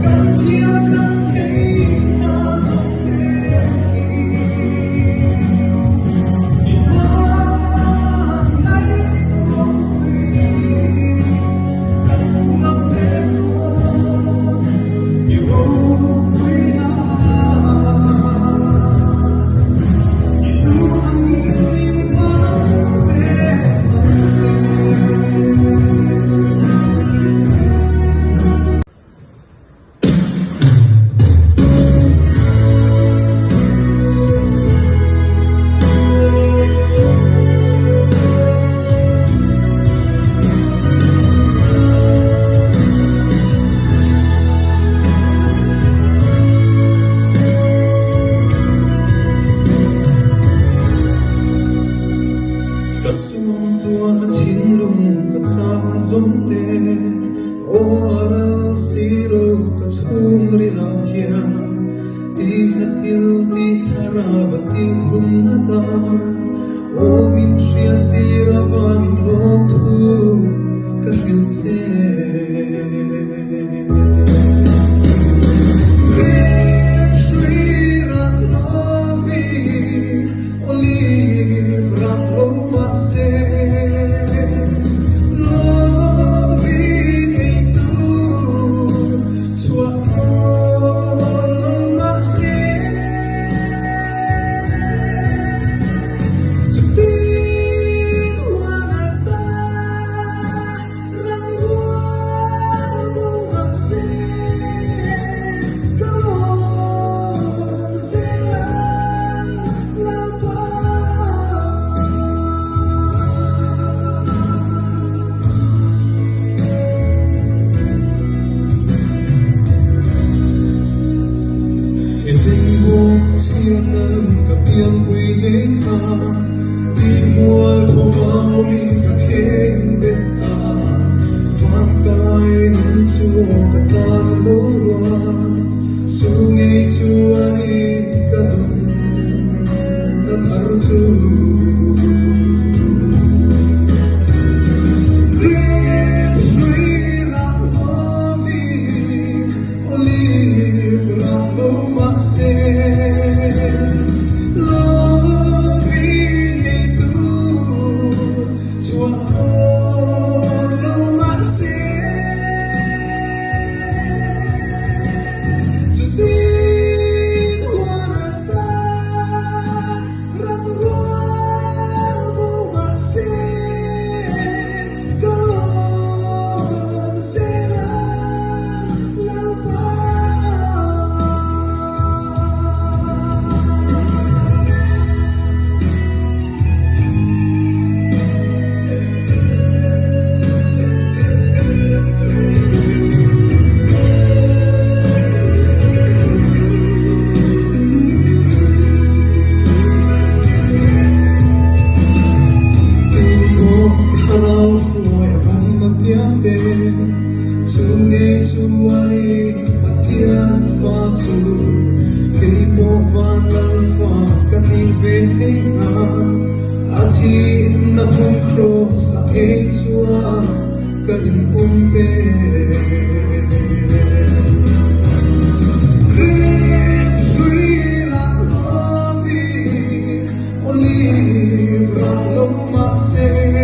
cần thiếu cần thấy ta dòng tên Iwan ay tuloy Kagpulang seron iuuwi na Ito ang iyong pansin Kasung tua at hinlong kat sa azonte O aral siro kat sung rilahya Di sa hilti harabat di lumnata O min siya di ravangin lotu kahilte Kapian puigay ka Di mo alpumawali ka keng benta Fakay ng tuwo katanalura Sungay tuwani ka dun Natartu Green sweet ang loving Olive lang lumaksin Sungay tuwani matian fatu Kay po van alfa kativin na Ati na pungkro sa etua Kalimpumpe Green sweet and loving Olive ang lumaksin